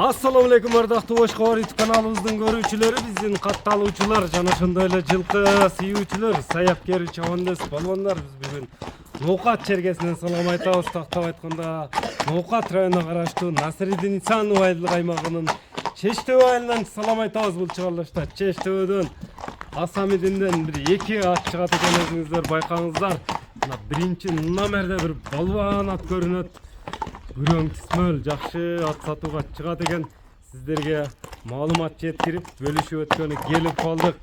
Assalamu alaikum ардактуу Бош Кабар YouTube каналыбыздын көрүүчүлөрү, биздин катталуучулар жана ошондой эле жылкы сүйүүчүлөр, саяпкер, чабандес, балбандар. Биз бүгүн Ноокат чергесинен салам айтабыз. Тактап айтканда, Ноокат районуна караштуу Насиридин Исанов айылдык аймагынын Чечтөө айылынан салам айтабыз. Бул чыгарылышта Чечтөөдөн Асамидинден бир эки ат чыгат экен, өзүңүздөр байкаңыздар. Мына биринчи номерде бир балбан ат көрүнөт. Күрөң тисмөл жакшы ат сатууга чыгат экен. Сиздерге маалымат жеткирип бөлүшүп өткөнү келип калдык.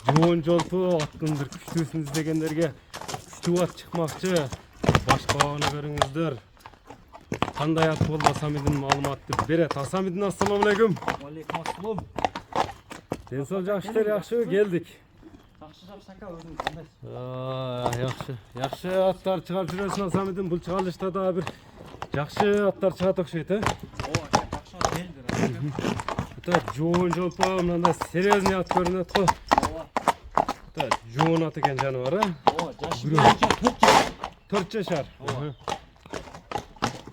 Жоон жолпу аттын бир күчтүүсүн издегендерге күчтүү ат чыкмакчы. Башкабаганы көрүңүздөр. Кандай ат болду Асамидин маалыматты берет. Асамидин, ассаламу алейкум. Алейкум ассалам. Ден жакшытыр, жакшы келдик. Жакшы ака, өзүң кандай? Жакшы аттар чыгарып жүрөсүң Асамидин. Бул чыгарылышта да бир жакшы аттар чыгат окшойт, Ооба, жакшы ат келди. Бута жоон жолпу, мындай серьезный ат көрүнөт го. Ооба. Бута жоон ат экен жаныбар, Ооба, жашы боюнча 4 жашар.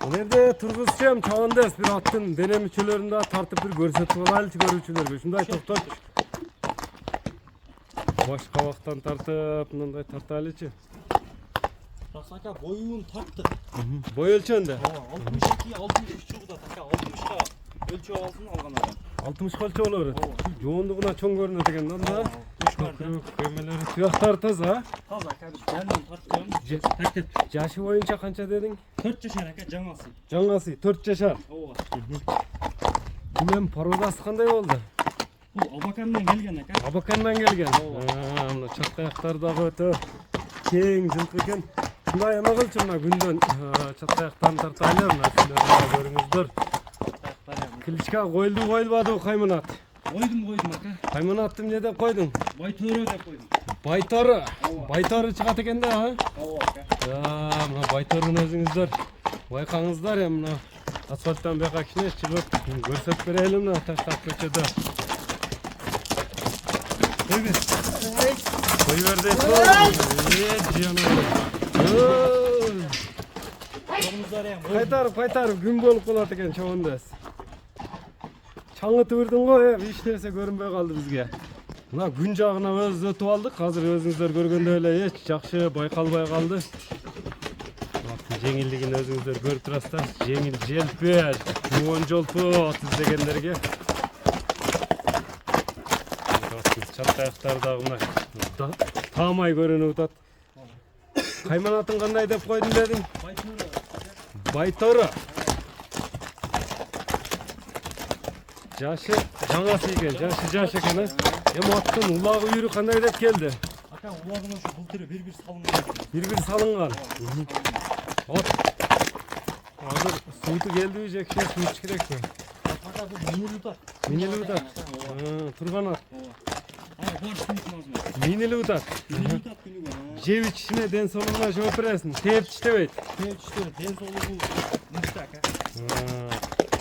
Бул жерде тургузчу чабандес бир аттын дене мүчөлөрүн да тартып бир көрсөтүп алайлычы көрүүчүлөргө. Ушундай токточ. Баш кабактан тартып, мындай тартайлычы. Ака боюн тартты. Бой өлчөндө. Ооба, 62-63 жылда така 60ка өлчөп алдын алган адам. 60 өлчө боло берет. Жоондугуна чоң көрүнөт экен да. Көмөлөрү туяктары таза. Таза ака, биз жандын тарткан. Тартып. Жашы боюнча канча дедиң? 4 жашар ака, жаңасы. Жаңасы 4 жашар. Ооба. Мен пародасы кандай болду? Бул Абакандан келген ака. Абакандан келген. Мына чат аяктары дагы өтө кең жылкы экен. Мына эме кылчу, мына күндөн чат аяктарын тартайлы, мына силер көрүңүздөр. Кличка коюлбадыбы кайманат? Койдум ака. Кайманатты эмне деп койдуң? Байторо деп койдум. Байтору. Байтору чыгат экен да, Ооба ака. Мына байторун өзүңүздөр байкаңыздар, мына асфальттан бияка кичине чыгып көрсөтүп берели, мына таштап көчөдө. Кой берди. Кайтарып күн болуп калат экен чабандес. Чаңытып үрдүң го, эч нерсе көрүнбөй калды бизге. Мына күн жагына өзү өтүп алдык. Азыр өзүңүздөр көргөндөй эле эч жакшы байкалбай калды. Аттын жеңилдигин өзүңүздөр көрүп турасыздар. Жеңил желпи, жоон жолпу ат издегендерге. Чат аяктары дагы мына таамай көрүнүп атат. Кайманатын кандай деп койдуң дедиң? Байтору. Жашы жаңасы экен, жаш экен. Эми аттын улагы үйрү кандай деп келди? Ака, улагына ошо былтыр бир-бир салынган. Бир-бир салынган. От. Азыр сууту келдиби же кичине суу ичиш керекпи? Ака, бул минилүү ат. Минилүү ат. Турган ат. Бар Минилүү ат. Минилүү ат күнүгө. Жеп ичишине ден соолугуна жооп бересиң. Тээп иштебейт. Тээп иштебейт. Ден соолугу мыкты ака.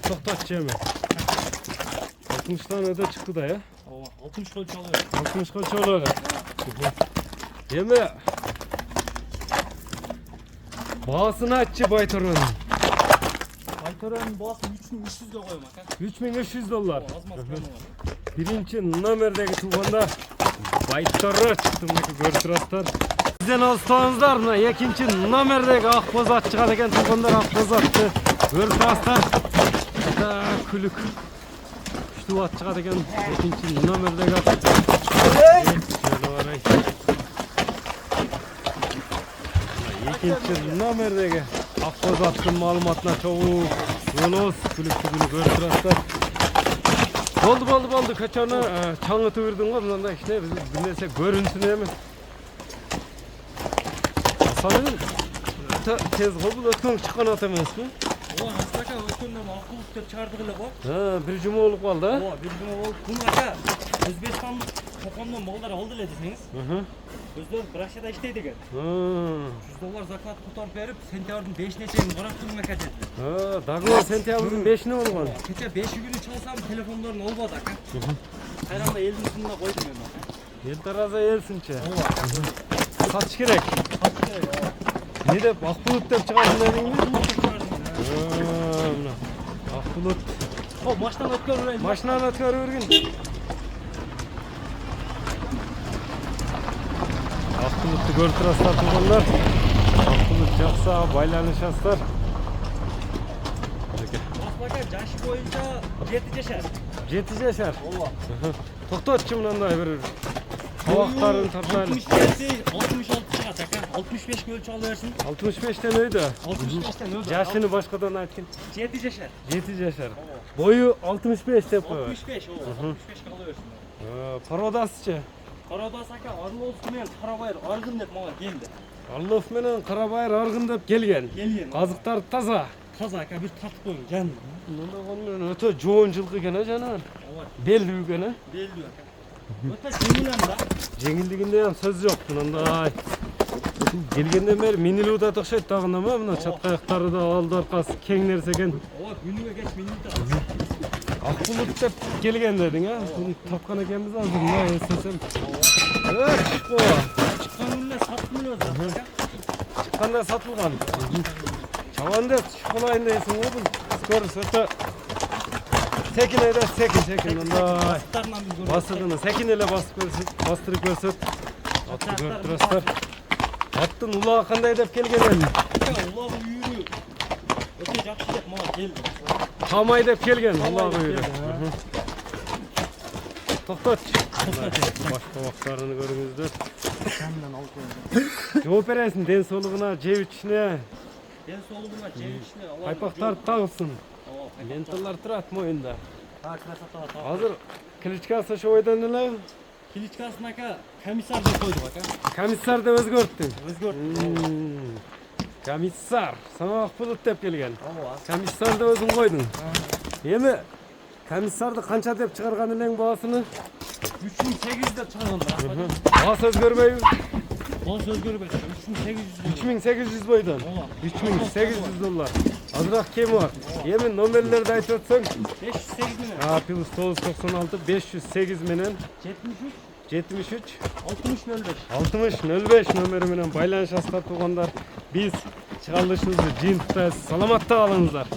Токтотчу эми. 60тан өтө чыкты да, Ооба, 60 көлчө алып. 60 көлчө болот. Эми баасын айтчы байторунун. Байторонун баасы 3300 коем ака. $3300. Азмат. Биринчи номердеги тууганда байтору чыкты, мына көрүп турасыздар. Бизден алыстабаңыздар, мына экинчи номердеги ак боз ат чыгат экен, туугандар ак боз атты көрүп турасыздар. Күлүк күчтүү ат чыгат экен, экинчи номердеги ат. Экинчи номердеги ак боз аттын маалыматына чогуу болобуз. Күлүктүгүнү көрүп турасыздар. Болду, көчөнү чаңытып үрдүң го, мындай кичине бир нерсе көрүнсүн эми. Асамидин тез го, бул өткөн чыккан ат эмеспи? Ооба, ака, өткөндөн акылып деп чыгардык эле го. Бир жума болуп калды, Ооба, бир жума болуп. Бул ака, Өзбекстандык Чокондон балдар алды эле десеңиз. Өздөрү Рашада иштейт экен. $100 заклад кутарып берип, сентябрдын 5-ине чейин карап туруң ака деди. Дагы сентябрдын 5-ине болгон. Кече 5-күнү чалсам телефондорун албады ака. Кайранда элдин сынына койдум эми ака. Эл тараза элсинчи. Ооба. Сатыш керек. Не деп ак булут деп чыгардың дедиңби? Мына ак булут Hop maçtan ötkürürüm. Maşından ötkörüvergin. Akbulutlu görtüraslar tuğanlar. Akbulut jaksa baylanışaslar. Asbaka jaşı boyunca 7 yaşar. 7 yaşar. Ova. Toktatçı mınanday verir. Havaktarın tartaylı. 66 çıkar Saka. 65 ölçü alıversin. 65'ten öydü. 65'ten öldü. Yaşını başkadan aytkin. 7 yaşar. 7 yaşar. Boyu 65 dep koyar. 65 o. 65 kalıversin. Parodasçı. Karada Saka Arnolds men Karabayır argın dep mala geldi. Allof menen Karabayır argın dep kelgen. Gelген. Kazıktar taza. Taza aka bir tartып koyun can. Munda konumen öte joğun жылkı gene janar. Ova. Belli gene. Belli aka. Öte jеңил da. Жеңилдигинде ham сөз жок мындай. Келгенден бери минилүү да окшойт дагы эме мына чатка аяктары да алды аркасы кең нерсе экен. Ова günüge geç minut. Акбулут деп келген дедиң а? Буну тапкан экенбиz азыр мына эстесем. Чыкпо. Çıkan gününe sattım öyle zaten. Чыкканда сатылган. Чабан деп чыкпалайын дейсиң го бул. Скорость өтө секин айда секин мындай. Tarla biz görüyoruz. Басыгыны секин эле басып көрсөт, бастырып көрсөт. Атты көрүп турасыздар. Аттын улагы кандай деп келген эми? Ulan yürü. Öte jakşı dep mala geldi. Камай деп келген улагы үйрө. Токтотчу. Баш табактарын көрүңүздөр. Senden al koyun. Жооп бересиң ден соолугуна, жеп ичине, Ben soluguna çevirişine Allah. кайпактар табылсын. Менталар турат моюнда. Ha krasata ta. Азыр кличкасы ошо бойдон эле Kiliçkasına ka komisar dep koydu bak ha. комиссар деп өзгөрттүң. Özgür. Комиссар, сага Акбулут деп келген. Ova. Комиссар деп өзүң койдуң. Эми комиссарды канча деп чыгарган элең баасыны? 3800 dep çıkardım bak. Баасы өзгөрбөйбү? O söz görüp 3800 koydu. 3800 бойдон. Ова. 3800 доллар. Азыраак кеми бар. Эми номерлерди айтып өтсөң? 508 milyon. Плюс 996 508 менен 73 73 60 05. 60 05 номери менен байланышасыздар туугандар. Биз чыгарылышыбызды жыйынтыктайбыз. Саламатта калыңыздар.